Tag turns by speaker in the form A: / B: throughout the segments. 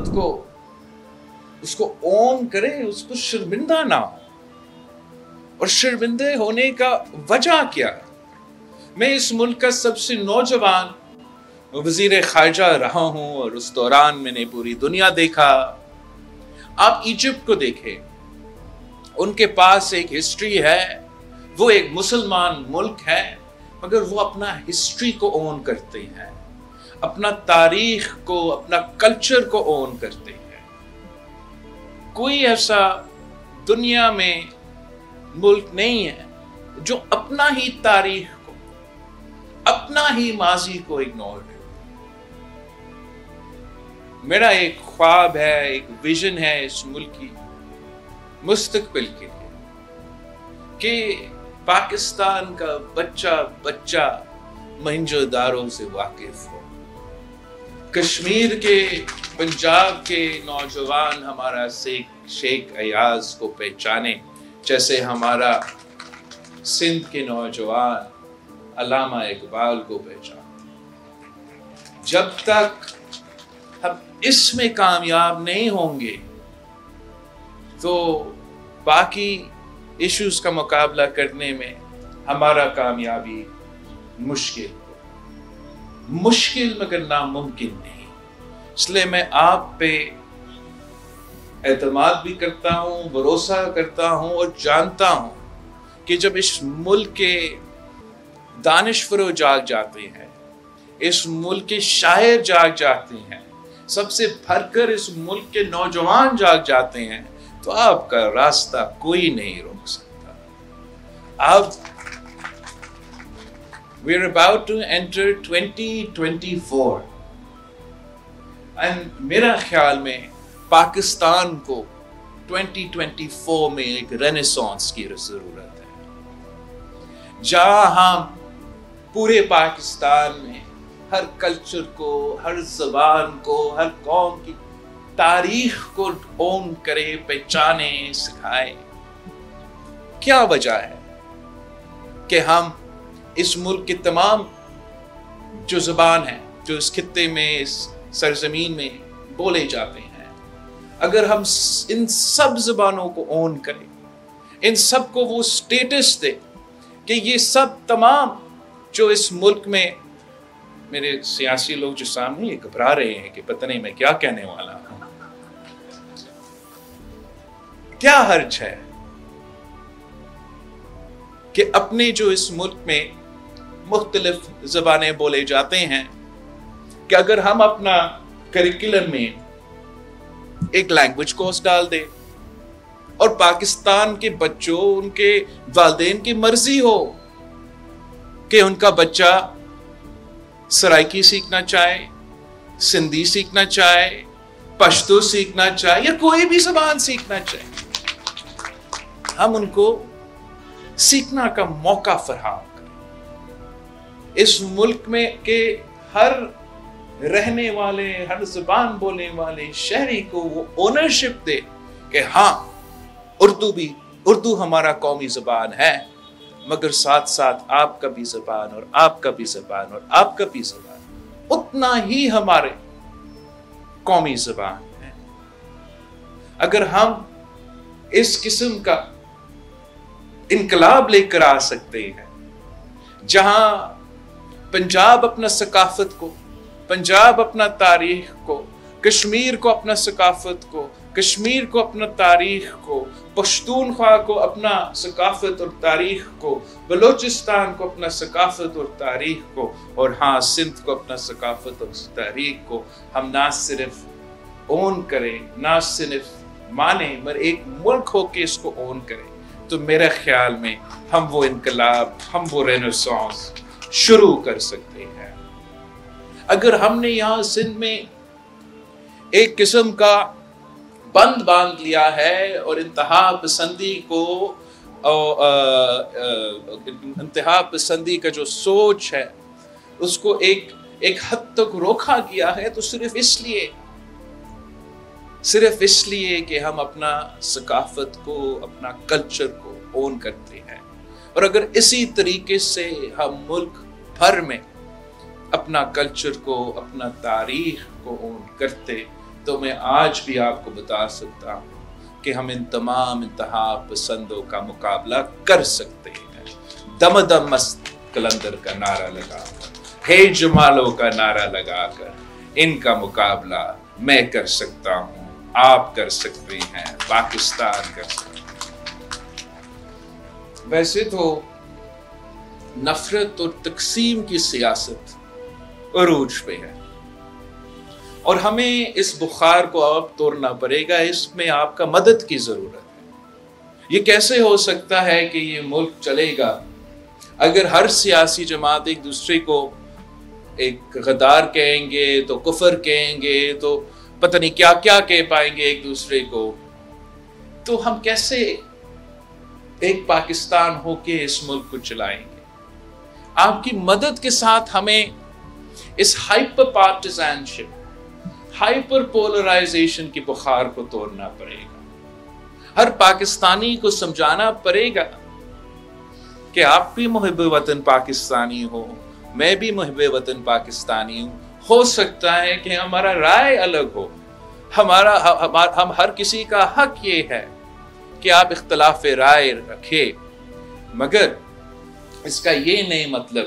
A: کو اس کو اون کریں، اس کو شرمندہ نہ ہو. اور شرمندے ہونے کا وجہ کیا ہے؟ میں اس ملک کا سب سے نوجوان وزیر خارجہ رہا ہوں اور اس دوران میں نے پوری دنیا دیکھا. آپ ایجپٹ کو دیکھیں، ان کے پاس ایک ہسٹری ہے، وہ ایک مسلمان ملک ہے مگر وہ اپنا ہسٹری کو اون کرتے ہیں، اپنا تاریخ کو، اپنا کلچر کو اون کرتے ہیں. کوئی ایسا دنیا میں ملک نہیں ہے جو اپنا ہی تاریخ کو، اپنا ہی ماضی کو اگنور کرے. میرا ایک خواب ہے، ایک ویژن ہے اس ملک کی مستقبل کے لیے کہ پاکستان کا بچہ موہنجو دارو سے واقف ہو، کشمیر کے، پنجاب کے نوجوان ہمارا شیخ ایاز کو پہچانے جیسے ہمارا سندھ کے نوجوان علامہ اقبال کو پہچانے. جب تک ہم اس میں کامیاب نہیں ہوں گے تو باقی ایشوز کا مقابلہ کرنے میں ہمارا کامیابی مشکل مگر ناممکن نہیں. اس لیے میں آپ پہ اعتماد بھی کرتا ہوں، بھروسہ کرتا ہوں اور جانتا ہوں کہ جب اس ملک کے دانشور جاگ جاتے ہیں، اس ملک کے شاعر جاگ جاتے ہیں، سب سے بھر کر اس ملک کے نوجوان جاگ جاتے ہیں تو آپ کا راستہ کوئی نہیں روک سکتا. اب we're about to enter 2024 and میرا خیال میں پاکستان کو 2024 میں ایک رینیسانس کی ضرورت ہے، جہاں ہم پورے پاکستان میں ہر کلچر کو، ہر زبان کو، ہر قوم کی تاریخ کو اون کرے، پہچانے، سکھائے. کیا وجہ ہے کہ ہم اس ملک کے تمام جو زبان ہیں، جو اس خطے میں، اس سرزمین میں بولے جاتے ہیں، اگر ہم ان سب زبانوں کو اون کریں، ان سب کو وہ سٹیٹس دیں کہ یہ سب تمام جو اس ملک میں، میرے سیاسی لوگ جو سامنے یہ گھبرا رہے ہیں کہ پتہ نہیں میں کیا کہنے والا ہوں، کیا حرج ہے کہ اپنے جو اس ملک میں مختلف زبانیں بولے جاتے ہیں کہ اگر ہم اپنا کریکولم میں ایک لینگویج کورس ڈال دیں اور پاکستان کے بچوں، ان کے والدین کی مرضی ہو کہ ان کا بچہ سرائکی سیکھنا چاہے، سندھی سیکھنا چاہے، پشتو سیکھنا چاہے یا کوئی بھی زبان سیکھنا چاہے، ہم ان کو سیکھنا کا موقع فراہم کریں. اس ملک میں کہ ہر رہنے والے، ہر زبان بولنے والے شہری کو وہ اونرشپ دے کہ ہاں اردو ہمارا قومی زبان ہے، مگر ساتھ ساتھ آپ کا بھی زبان اور آپ کا بھی زبان اور آپ کا بھی زبان اتنا ہی ہمارے قومی زبان ہے. اگر ہم اس قسم کا انقلاب لے کر آ سکتے ہیں جہاں پنجاب اپنا ثقافت کو، پنجاب اپنا تاریخ کو، کشمیر کو اپنا ثقافت کو، کشمیر کو اپنا تاریخ کو، پشتونخوا کو اپنا ثقافت اور تاریخ کو، بلوچستان کو اپنا ثقافت اور تاریخ کو، اور ہاں سندھ کو اپنا ثقافت اور تاریخ کو ہم نہ صرف اون کریں، نہ صرف مانیں، مگر ایک ملک ہو کے اس کو اون کریں، تو میرے خیال میں ہم وہ انقلاب، ہم وہ رینیسانس شروع کر سکتے ہیں. اگر ہم نے یہاں سندھ میں ایک قسم کا بند باندھ لیا ہے اور انتہا پسندی کا جو سوچ ہے اس کو ایک حد تک روکا گیا ہے، تو صرف اس لیے کہ ہم اپنا ثقافت کو، اپنا کلچر کو اون کرتے ہیں. اور اگر اسی طریقے سے ہم ملک بھر میں اپنا کلچر کو، اپنا تاریخ کو اون کرتے تو میں آج بھی آپ کو بتا سکتا ہوں کہ ہم ان تمام انتہا پسندوں کا مقابلہ کر سکتے ہیں. دم دم مست کلندر کا نعرہ لگا کر، ہے جمالوں کا نعرہ لگا کر ان کا مقابلہ میں کر سکتا ہوں، آپ کر سکتے ہیں، پاکستان کر سکتے ہیں. ویسے تو نفرت اور تقسیم کی سیاست عروج پہ ہے اور ہمیں اس بخار کو اب توڑنا پڑے گا. اس میں آپ کا مدد کی ضرورت ہے. یہ کیسے ہو سکتا ہے کہ یہ ملک چلے گا اگر ہر سیاسی جماعت ایک دوسرے کو ایک غدار کہیں گے تو کفر کہیں گے تو پتہ نہیں کیا کیا کہہ پائیں گے ایک دوسرے کو. تو ہم کیسے ایک پاکستان ہو کے اس ملک کو چلائیں گے؟ آپ کی مدد کے ساتھ ہمیں اس ہائپر پارٹیزن شپ، ہائپر پولرائزیشن کی بخار کو توڑنا پڑے گا. ہر پاکستانی کو سمجھانا پڑے گا کہ آپ بھی محب وطن پاکستانی ہو، میں بھی محب وطن پاکستانی ہوں. ہو سکتا ہے کہ ہمارا رائے الگ ہو، ہم ہر کسی کا حق یہ ہے کہ آپ اختلاف رائے رکھے، مگر اس کا یہ نہیں مطلب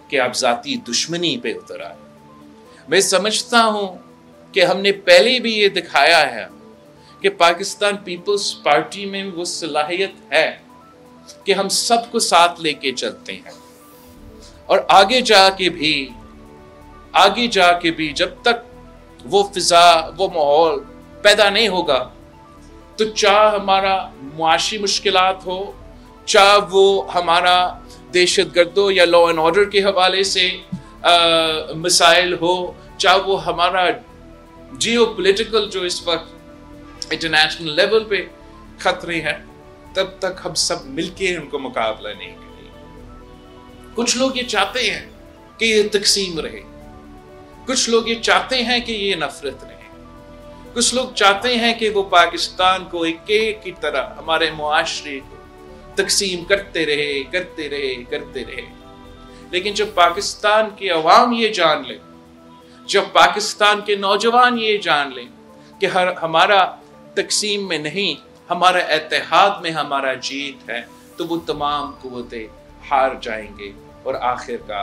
A: کہ آپ ذاتی دشمنی پہ اتر آئے. میں سمجھتا ہوں کہ ہم نے پہلے بھی یہ دکھایا ہے کہ پاکستان پیپلز پارٹی میں وہ صلاحیت ہے کہ ہم سب کو ساتھ لے کے چلتے ہیں، اور آگے جا کے بھی جب تک وہ فضا، وہ ماحول پیدا نہیں ہوگا تو چاہے ہمارا معاشی مشکلات ہو، چاہے وہ ہمارا دہشت گردوں یا لا اینڈ آرڈر کے حوالے سے مسائل ہو، چاہے وہ ہمارا جیو پولیٹیکل جو اس وقت انٹرنیشنل لیول پہ خطرے ہیں، تب تک ہم سب مل کے ان کو مقابلہ نہیں کریں. کچھ لوگ یہ چاہتے ہیں کہ یہ تقسیم رہے، کچھ لوگ یہ چاہتے ہیں کہ یہ نفرت رہے، کچھ لوگ چاہتے ہیں کہ وہ پاکستان کو ایک کیک کی طرح ہمارے معاشرے کو تقسیم کرتے رہے. لیکن جب پاکستان کی عوام یہ جان لے، جب پاکستان کے نوجوان یہ جان لیں کہ ہمارا تقسیم میں نہیں، ہمارا اتحاد میں ہمارا جیت ہے، تو وہ تمام قوتیں ہار جائیں گے اور آخر کا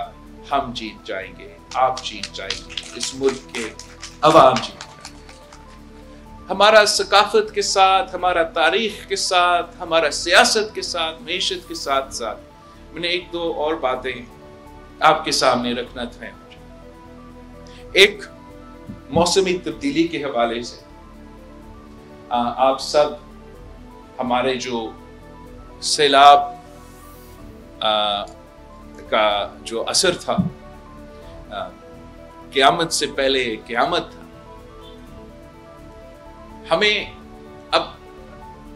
A: ہم جیت جائیں گے، آپ جیت جائیں گے، اس ملک کے عوام جیت جائیں گے. ہمارا ثقافت کے ساتھ، ہمارا تاریخ کے ساتھ، ہمارا سیاست کے ساتھ، معیشت کے ساتھ ساتھ میں نے ایک دو اور باتیں آپ کے سامنے رکھنا تھا. ایک موسمی تبدیلی کے حوالے سے آپ سب ہمارے جو سیلاب کا جو اثر تھا، قیامت سے پہلے قیامت تھا، ہمیں اب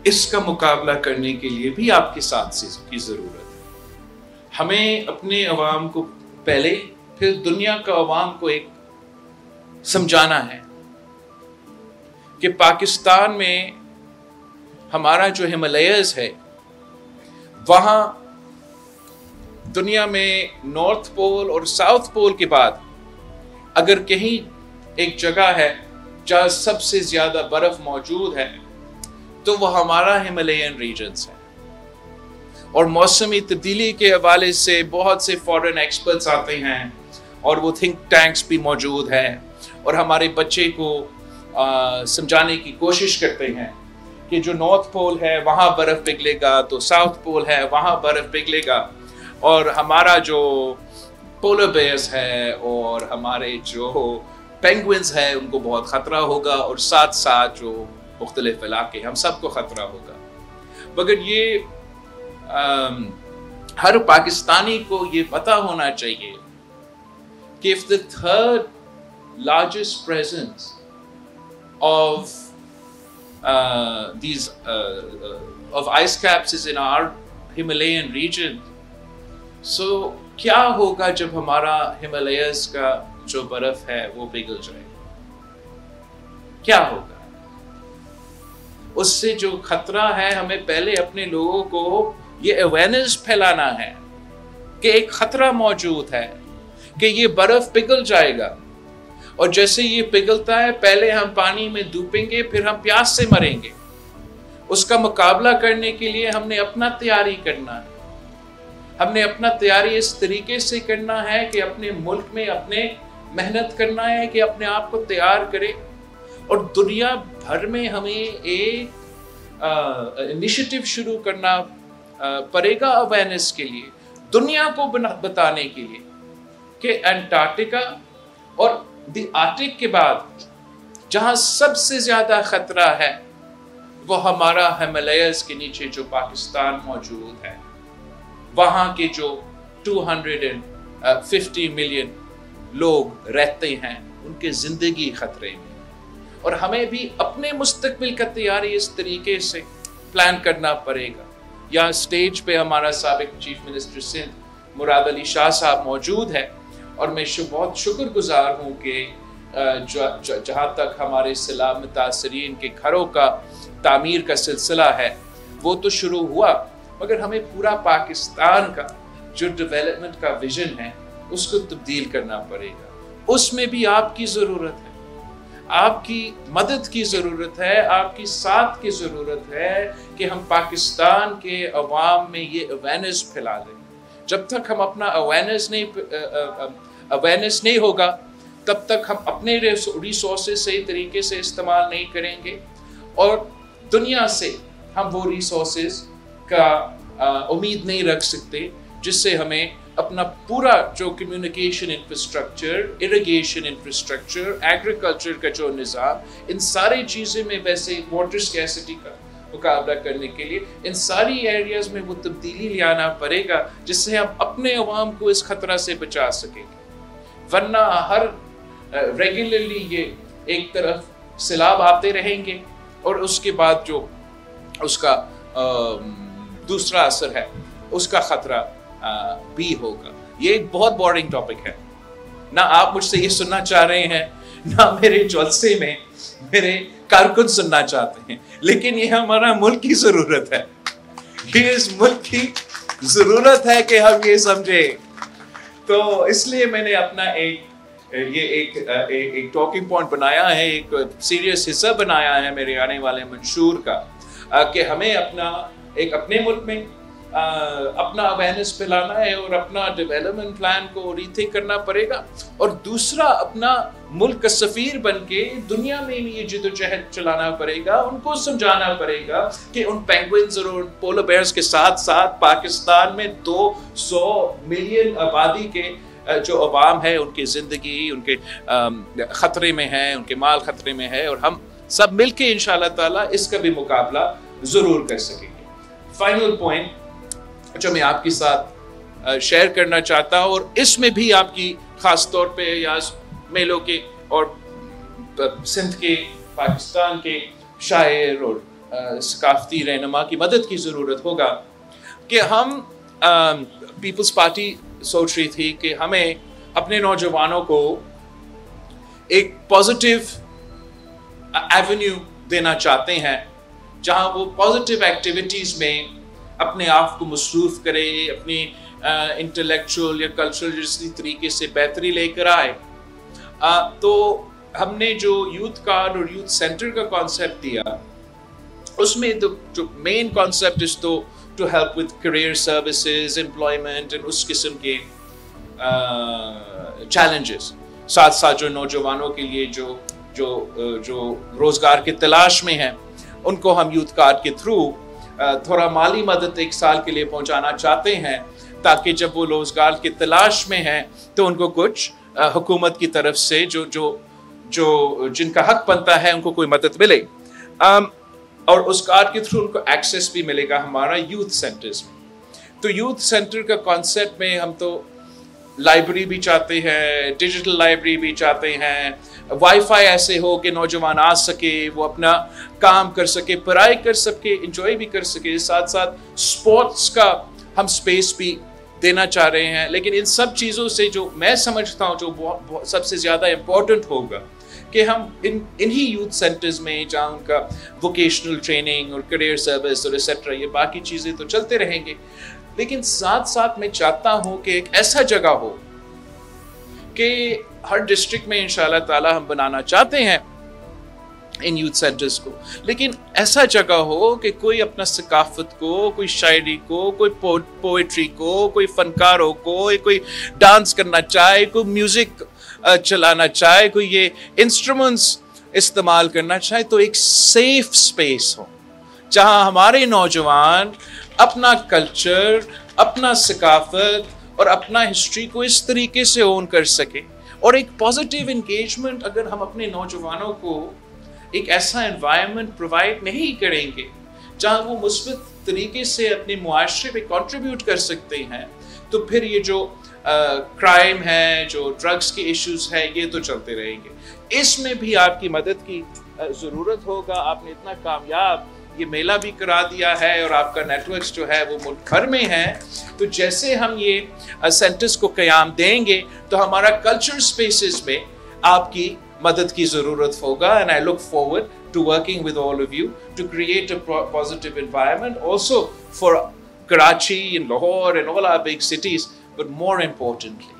A: اس کا مقابلہ کرنے کے لیے بھی آپ کے ساتھ کی ضرورت ہے. ہمیں اپنے عوام کو پہلے، پھر دنیا کا عوام کو ایک سمجھانا ہے کہ پاکستان میں ہمارا جو ہمالیاز ہے، وہاں دنیا میں نارتھ پول اور ساؤتھ پول کے بعد اگر کہیں ایک جگہ ہے جہاں سب سے زیادہ برف موجود ہے تو وہ ہمارا ہمالیین ریجنز ہے. اور موسمی تبدیلی کے حوالے سے بہت سے فورن ایکسپرٹس آتے ہیں اور وہ تھنک ٹینکس بھی موجود ہیں اور ہمارے بچے کو سمجھانے کی کوشش کرتے ہیں کہ جو نارتھ پول ہے وہاں برف پگھلے گا تو ساؤتھ پول ہے وہاں برف پگھلے گا، اور ہمارا جو پولر بیئرز ہے اور ہمارے جو پینگوئنز ہیں ان کو بہت خطرہ ہوگا، اور ساتھ ساتھ جو مختلف علاقے ہم سب کو خطرہ ہوگا. مگر یہ ہر پاکستانی کو یہ پتا ہونا چاہیے کہ if the third largest presence of these of ice caps is in our Himalayan region, so کیا ہوگا جب ہمارا ہمالیاز کا جو برف ہے وہ پگھل جائے گا؟ کیا ہوگا؟ اس سے جو خطرہ ہے، ہمیں پہلے اپنے لوگوں کو یہ اویئرنیس پھیلانا ہے کہ ایک خطرہ موجود ہے کہ یہ برف پگھل جائے گا. اور جیسے یہ پگھلتا ہے پہلے ہم پانی میں ڈوبیں گے پھر ہم پیاس سے مریں گے. اس کا مقابلہ کرنے کے لیے ہم نے اپنا تیاری کرنا ہے. ہم نے اپنا تیاری اس طریقے سے کرنا ہے کہ اپنے ملک میں اپنے محنت کرنا ہے کہ اپنے آپ کو تیار کرے. اور دنیا بھر میں ہمیں ایک انیشیٹو شروع کرنا پڑے گا اویئرنیس کے لیے, دنیا کو بتانے کے لیے کہ انٹارکٹیکا اور دی آرکٹک کے بعد جہاں سب سے زیادہ خطرہ ہے وہ ہمارا ہمالیاز کے نیچے جو پاکستان موجود ہے. وہاں کے جو 250 ملین لوگ رہتے ہیں ان کے زندگی خطرے میں, اور ہمیں بھی اپنے مستقبل کا تیاری اس طریقے سے پلان کرنا پڑے گا. یہاں سٹیج پہ ہمارا سابق چیف منسٹر سندھ مراد علی شاہ صاحب موجود ہے, اور میں بہت شکر گزار ہوں کہ جہاں تک ہمارے سیلاب متاثرین کے گھروں کا تعمیر کا سلسلہ ہے وہ تو شروع ہوا, مگر ہمیں پورا پاکستان کا جو ڈیولپمنٹ کا ویژن ہے اس کو تبدیل کرنا پڑے گا. اس میں بھی آپ کی ضرورت ہے, آپ کی مدد کی ضرورت ہے, آپ کی ساتھ کی ضرورت ہے کہ ہم پاکستان کے عوام میں یہ اویئرنیس پھیلا دیں. جب تک ہم اپنا اویئرنیس نہیں ہوگا تب تک ہم اپنے ریسورسز صحیح طریقے سے استعمال نہیں کریں گے, اور دنیا سے ہم وہ ریسورسز کا امید نہیں رکھ سکتے جس سے ہمیں اپنا پورا جو communication infrastructure, irrigation infrastructure, agriculture کا جو نظام, ان ساری چیزیں میں ویسے واٹر اسکیسٹی کا مقابلہ کرنے کے لیے ان ساری ایریاز میں وہ تبدیلی لانا پڑے گا جس سے ہم اپنے عوام کو اس خطرہ سے بچا سکیں گے. ورنہ ہر ریگولرلی یہ ایک طرف سیلاب آتے رہیں گے اور اس کے بعد جو اس کا دوسرا اثر ہے اس کا خطرہ بھی ہوگا. یہ ایک بہت بورنگ ٹاپک ہے, نہ آپ مجھ سے یہ سننا چاہ رہے ہیں نہ میرے جلسے میں میرے کارکن سننا چاہتے ہیں, لیکن یہ ہمارا ملک کی ضرورت ہے, یہ اس ملک کی ضرورت ہے کہ ہم یہ سمجھیں. تو اس لیے میں نے اپنا ایک ٹاکنگ پوائنٹ بنایا ہے, ایک سیریس حصہ بنایا ہے میرے آنے والے منشور کا, کہ ہمیں اپنے ملک میں اپنا اویئرنیس پھیلانا ہے اور اپنا ڈیولپمنٹ پلان کو ری تھنک کرنا پڑے گا, اور دوسرا اپنا ملک کا سفیر بن کے دنیا میں بھی یہ جدوجہد چلانا پڑے گا, ان کو سمجھانا پڑے گا کہ ان پینگوئنز اور پولر بیئرز کے ساتھ ساتھ پاکستان میں 200 ملین آبادی کے جو عوام ہے ان کی زندگی ان کے خطرے میں ہے, ان کے مال خطرے میں ہے, اور ہم سب مل کے انشاءاللہ تعالی اس کا بھی مقابلہ ضرور کر سکیں گے. فائنل پوائنٹ جو میں آپ کے ساتھ شیئر کرنا چاہتا ہوں, اور اس میں بھی آپ کی خاص طور پہ یاز میلوں کے اور سندھ کے پاکستان کے شاعر اور ثقافتی رہنما کی مدد کی ضرورت ہوگا, کہ ہم پیپلز پارٹی سوچ رہی تھی کہ ہمیں اپنے نوجوانوں کو ایک پازیٹیو ایونیو دینا چاہتے ہیں جہاں وہ پازیٹیو ایکٹیویٹیز میں اپنے آپ کو مصروف کرے, اپنی انٹلیکچوئل یا کلچرل جس طریقے سے بہتری لے کر آئے. تو ہم نے جو یوتھ کارڈ اور یوتھ سینٹر کا کانسیپٹ دیا اس میں جو main concept is to help with career services, employment and اس قسم کے challenges. ساتھ ساتھ جو نوجوانوں کے لیے جو روزگار کی تلاش میں ہیں ان کو ہم یوتھ کارڈ کے تھرو تھوڑا مالی مدد 1 سال کے لیے پہنچانا چاہتے ہیں, تاکہ جب وہ روزگار کی تلاش میں ہیں تو ان کو کچھ حکومت کی طرف سے جو جن کا حق بنتا ہے ان کو کوئی مدد ملے, اور اس کارڈ کے تھرو ان کو ایکسیس بھی ملے گا ہمارا یوتھ سینٹرز میں. تو یوتھ سینٹر کا کانسیپٹ میں ہم تو لائبریری بھی چاہتے ہیں, ڈیجیٹل لائبریری بھی چاہتے ہیں, وائی فائی ایسے ہو کہ نوجوان آ سکے, وہ اپنا کام کر سکے, پڑھائی کر سکے, انجوائے بھی کر سکے, ساتھ ساتھ سپورٹس کا ہم سپیس بھی دینا چاہ رہے ہیں. لیکن ان سب چیزوں سے جو میں سمجھتا ہوں جو سب سے زیادہ امپورٹنٹ ہوگا کہ ہم انہی یوتھ سینٹرز میں جہاں ان کا ووکیشنل ٹریننگ اور کریئر سروس اور ایٹسٹرا یہ باقی چیزیں تو چلتے رہیں گے, لیکن ساتھ ساتھ میں چاہتا ہوں کہ ایک ایسا جگہ ہو کہ ہر ڈسٹرکٹ میں انشاءاللہ تعالی ہم بنانا چاہتے ہیں ان یوتھ سینٹرز کو، لیکن ایسا جگہ ہو کہ کوئی اپنا ثقافت کو، کوئی شاعری کو، کوئی پوئٹری کو، کوئی فنکاروں کو، کوئی ڈانس کرنا چاہے، کوئی میوزک چلانا چاہے، کوئی یہ انسٹرومنٹس استعمال کرنا چاہے، تو ایک سیف سپیس ہو جہاں ہمارے نوجوان اپنا کلچر، اپنا ثقافت اور اپنا ہسٹری کو اس طریقے سے اون کر سکے. اور ایک پازیٹیو انگیجمنٹ اگر ہم اپنے نوجوانوں کو ایک ایسا انوائرمنٹ پرووائڈ نہیں کریں گے جہاں وہ مثبت طریقے سے اپنے معاشرے پہ کنٹریبیوٹ کر سکتے ہیں، تو پھر یہ جو کرائم ہے، جو ڈرگس کے ایشوز ہیں، یہ تو چلتے رہیں گے. اس میں بھی آپ کی مدد کی ضرورت ہوگا. آپ نے اتنا کامیاب یہ میلہ بھی کرا دیا ہے اور آپ کا نیٹ ورکس جو ہے وہ ملک بھر میں ہے، تو جیسے ہم یہ سینٹرز کو قیام دیں گے تو ہمارا کلچر سپیسز میں آپ کی مدد کی ضرورت ہوگا. and I look forward to working with all of you to create a positive environment also for Karachi and Lahore and all our big cities, but more importantly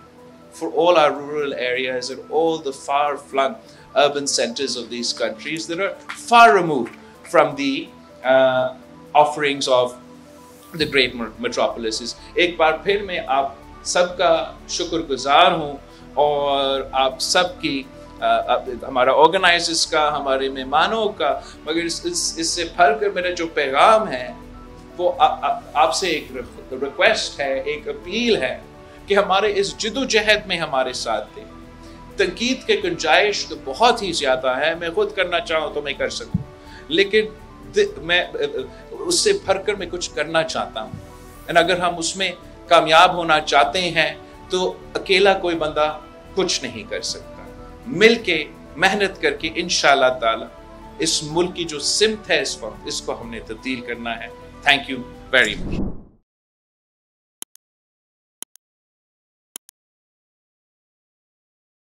A: for all our rural areas and all the far-flung urban centers of these countries that are far removed from the offerings of the great metropolises. ایک بار پھر میں آپ سب کا شکر گزار ہوں، اور آپ سب کی ہمارا آرگنائزرز کا، ہمارے مہمانوں کا، مگر اس سے بھر کر میرا جو پیغام ہے وہ آپ سے ایک ریکویسٹ ہے، ایک اپیل ہے کہ ہمارے اس جد و جہد میں ہمارے ساتھ دیں. تنقید کے گنجائش تو بہت ہی زیادہ ہے، میں خود کرنا چاہوں تو میں کر سکوں، لیکن میں اس سے بھر کر میں کچھ کرنا چاہتا ہوں. اگر ہم اس میں کامیاب ہونا چاہتے ہیں تو اکیلا کوئی بندہ کچھ نہیں کر سکتا. مل کے محنت کر کے انشاءاللہ تعالی اس ملک کی جو سمت ہے اس وقت، اس کو ہم نے تبدیل کرنا ہے. Thank you very much.